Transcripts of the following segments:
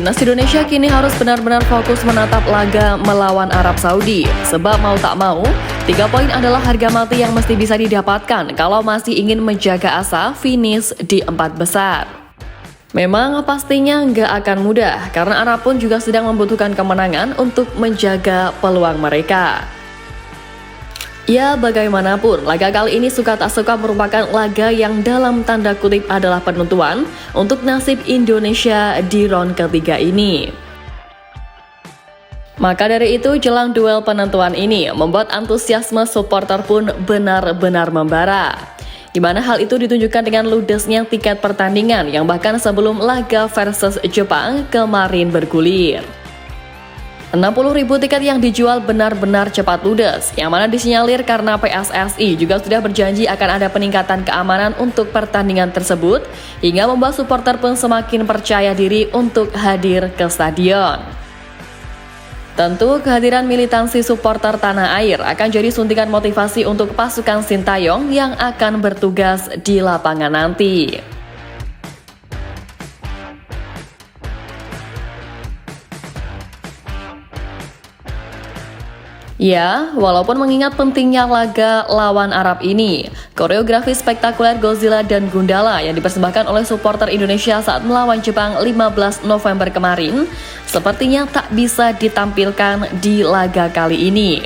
Timnas Indonesia kini harus benar-benar fokus menatap laga melawan Arab Saudi. Sebab mau tak mau, 3 poin adalah harga mati yang mesti bisa didapatkan kalau masih ingin menjaga asa finish di 4 besar. Memang pastinya nggak akan mudah, karena Arab pun juga sedang membutuhkan kemenangan untuk menjaga peluang mereka. Ya, bagaimanapun, laga kali ini suka tak suka merupakan laga yang dalam tanda kutip adalah penentuan untuk nasib Indonesia di round ketiga ini. Maka dari itu, jelang duel penentuan ini membuat antusiasme supporter pun benar-benar membara. Di mana hal itu ditunjukkan dengan ludesnya tiket pertandingan yang bahkan sebelum laga versus Jepang kemarin bergulir. 60.000 tiket yang dijual benar-benar cepat ludes, yang mana disinyalir karena PSSI juga sudah berjanji akan ada peningkatan keamanan untuk pertandingan tersebut, hingga membuat supporter pun semakin percaya diri untuk hadir ke stadion. Tentu kehadiran militansi supporter tanah air akan jadi suntikan motivasi untuk pasukan Sintayong yang akan bertugas di lapangan nanti. Ya, walaupun mengingat pentingnya laga lawan Arab ini, koreografi spektakuler Godzilla dan Gundala yang dipersembahkan oleh supporter Indonesia saat melawan Jepang 15 November kemarin sepertinya tak bisa ditampilkan di laga kali ini.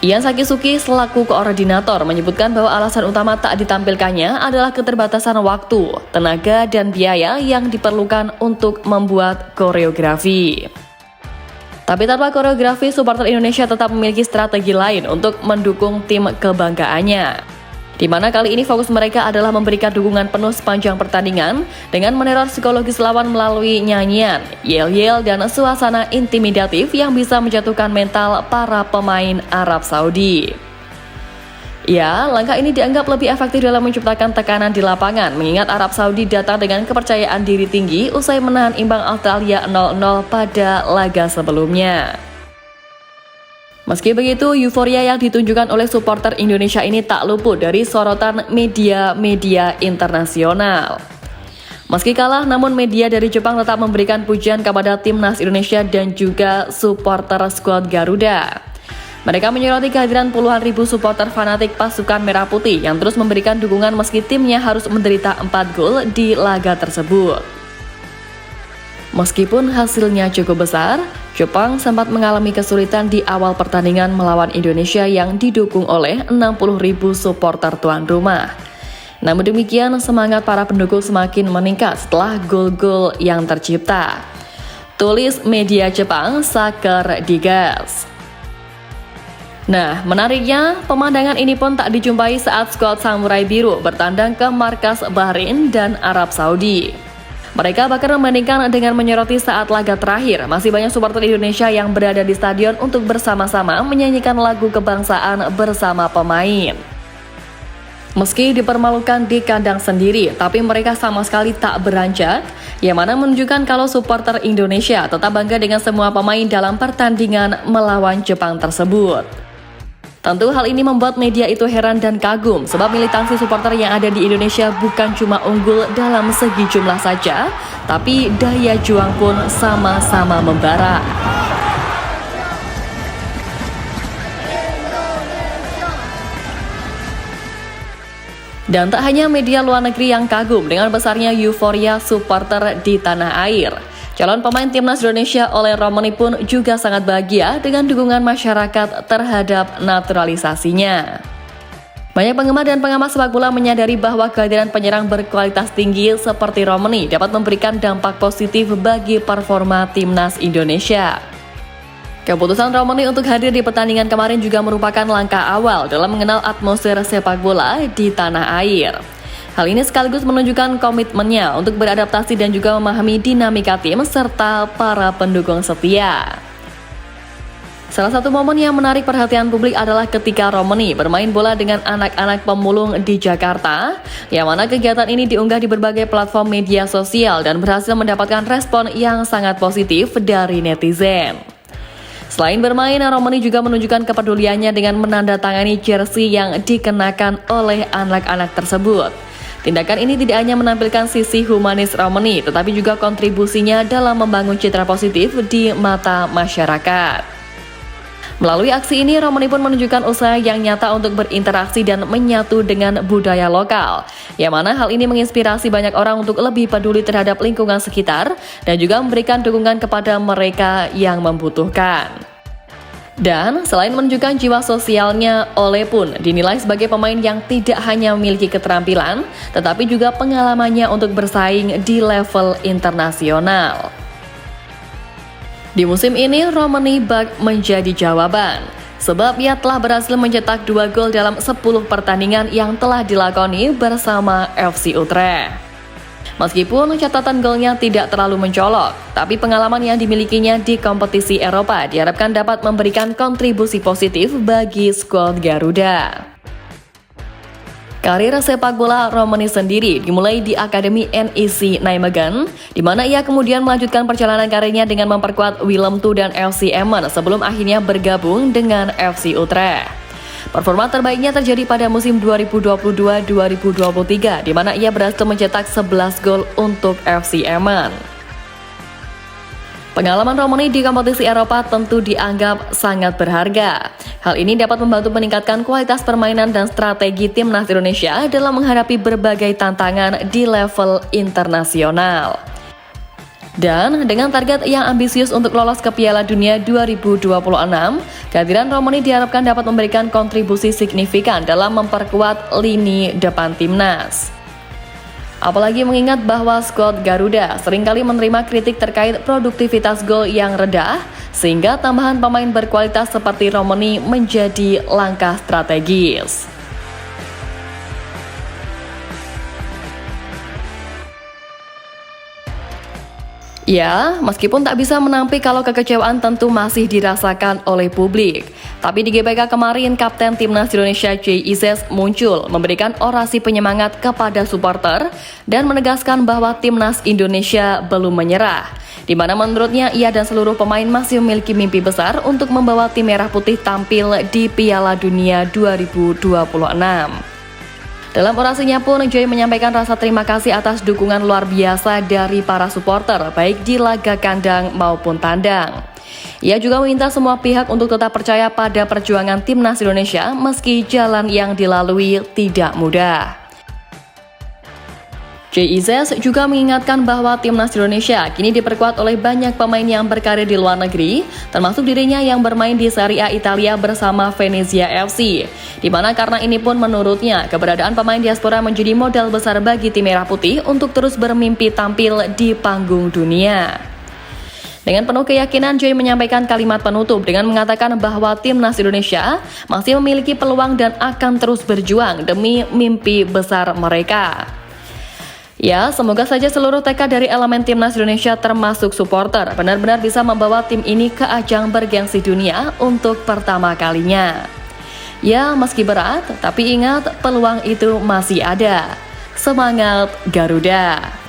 Ian Sakisuki selaku koordinator menyebutkan bahwa alasan utama tak ditampilkannya adalah keterbatasan waktu, tenaga, dan biaya yang diperlukan untuk membuat koreografi. Tapi tanpa koreografi, supporter Indonesia tetap memiliki strategi lain untuk mendukung tim kebanggaannya. Di mana kali ini fokus mereka adalah memberikan dukungan penuh sepanjang pertandingan dengan meneror psikologis lawan melalui nyanyian, yel-yel, dan suasana intimidatif yang bisa menjatuhkan mental para pemain Arab Saudi. Ya, langkah ini dianggap lebih efektif dalam menciptakan tekanan di lapangan, mengingat Arab Saudi datang dengan kepercayaan diri tinggi usai menahan imbang Australia 0-0 pada laga sebelumnya. Meski begitu, euforia yang ditunjukkan oleh supporter Indonesia ini tak luput dari sorotan media-media internasional. Meski kalah, namun media dari Jepang tetap memberikan pujian kepada timnas Indonesia dan juga supporter skuad Garuda. Mereka menyoroti kehadiran puluhan ribu supporter fanatik pasukan Merah Putih yang terus memberikan dukungan meski timnya harus menderita 4 gol di laga tersebut. Meskipun hasilnya cukup besar, Jepang sempat mengalami kesulitan di awal pertandingan melawan Indonesia yang didukung oleh 60.000 supporter tuan rumah. Namun demikian, semangat para pendukung semakin meningkat setelah gol-gol yang tercipta. Tulis media Jepang Soccer Digest. Nah, menariknya, pemandangan ini pun tak dijumpai saat skuad Samurai Biru bertandang ke markas Bahrain dan Arab Saudi. Mereka bahkan membandingkan dengan menyoroti saat laga terakhir, masih banyak supporter Indonesia yang berada di stadion untuk bersama-sama menyanyikan lagu kebangsaan bersama pemain. Meski dipermalukan di kandang sendiri, tapi mereka sama sekali tak beranjak, yang mana menunjukkan kalau supporter Indonesia tetap bangga dengan semua pemain dalam pertandingan melawan Jepang tersebut. Tentu hal ini membuat media itu heran dan kagum sebab militansi supporter yang ada di Indonesia bukan cuma unggul dalam segi jumlah saja, tapi daya juang pun sama-sama membara. Dan tak hanya media luar negeri yang kagum dengan besarnya euforia supporter di tanah air. Calon pemain timnas Indonesia Olen Romani pun juga sangat bahagia dengan dukungan masyarakat terhadap naturalisasinya. Banyak penggemar dan pengamat sepak bola menyadari bahwa kehadiran penyerang berkualitas tinggi seperti Romani dapat memberikan dampak positif bagi performa timnas Indonesia. Keputusan Romani untuk hadir di pertandingan kemarin juga merupakan langkah awal dalam mengenal atmosfer sepak bola di tanah air. Hal ini sekaligus menunjukkan komitmennya untuk beradaptasi dan juga memahami dinamika tim serta para pendukung setia. Salah satu momen yang menarik perhatian publik adalah ketika Romani bermain bola dengan anak-anak pemulung di Jakarta, yang mana kegiatan ini diunggah di berbagai platform media sosial dan berhasil mendapatkan respon yang sangat positif dari netizen. Selain bermain, Romani juga menunjukkan kepeduliannya dengan menandatangani jersey yang dikenakan oleh anak-anak tersebut. Tindakan ini tidak hanya menampilkan sisi humanis Romani, tetapi juga kontribusinya dalam membangun citra positif di mata masyarakat. Melalui aksi ini, Romani pun menunjukkan usaha yang nyata untuk berinteraksi dan menyatu dengan budaya lokal, yang mana hal ini menginspirasi banyak orang untuk lebih peduli terhadap lingkungan sekitar dan juga memberikan dukungan kepada mereka yang membutuhkan. Dan selain menunjukkan jiwa sosialnya, Ole pun dinilai sebagai pemain yang tidak hanya memiliki keterampilan, tetapi juga pengalamannya untuk bersaing di level internasional. Di musim ini, Romani bak menjadi jawaban, sebab ia telah berhasil mencetak 2 gol dalam 10 pertandingan yang telah dilakoni bersama FC Utrecht. Meskipun catatan golnya tidak terlalu mencolok, tapi pengalaman yang dimilikinya di kompetisi Eropa diharapkan dapat memberikan kontribusi positif bagi skuad Garuda. Karir sepak bola Romani sendiri dimulai di Akademi NEC Nijmegen, di mana ia kemudian melanjutkan perjalanan karirnya dengan memperkuat Willem II dan FC Emmen sebelum akhirnya bergabung dengan FC Utrecht. Performa terbaiknya terjadi pada musim 2022-2023, di mana ia berhasil mencetak 11 gol untuk FC Emmen. Pengalaman Romani di kompetisi Eropa tentu dianggap sangat berharga. Hal ini dapat membantu meningkatkan kualitas permainan dan strategi timnas Indonesia dalam menghadapi berbagai tantangan di level internasional. Dan dengan target yang ambisius untuk lolos ke Piala Dunia 2026, kehadiran Romani diharapkan dapat memberikan kontribusi signifikan dalam memperkuat lini depan timnas. Apalagi mengingat bahwa skuad Garuda seringkali menerima kritik terkait produktivitas gol yang rendah, sehingga tambahan pemain berkualitas seperti Romani menjadi langkah strategis. Ya, meskipun tak bisa menampik kalau kekecewaan tentu masih dirasakan oleh publik. Tapi di GBK kemarin, Kapten Timnas Indonesia J. Ises muncul memberikan orasi penyemangat kepada supporter dan menegaskan bahwa Timnas Indonesia belum menyerah. Di mana menurutnya ia dan seluruh pemain masih memiliki mimpi besar untuk membawa tim merah putih tampil di Piala Dunia 2026. Dalam orasinya pun, Joy menyampaikan rasa terima kasih atas dukungan luar biasa dari para supporter, baik di laga kandang maupun tandang. Ia juga meminta semua pihak untuk tetap percaya pada perjuangan Timnas Indonesia meski jalan yang dilalui tidak mudah. JIZ juga mengingatkan bahwa Timnas Indonesia kini diperkuat oleh banyak pemain yang berkarir di luar negeri, termasuk dirinya yang bermain di Serie A Italia bersama Venezia FC. Di mana karena ini pun menurutnya, keberadaan pemain diaspora menjadi modal besar bagi tim merah putih untuk terus bermimpi tampil di panggung dunia. Dengan penuh keyakinan, Joy menyampaikan kalimat penutup dengan mengatakan bahwa Timnas Indonesia masih memiliki peluang dan akan terus berjuang demi mimpi besar mereka. Ya, semoga saja seluruh tekad dari elemen Timnas Indonesia termasuk supporter benar-benar bisa membawa tim ini ke ajang bergengsi dunia untuk pertama kalinya. Ya, meski berat, tapi ingat peluang itu masih ada. Semangat Garuda!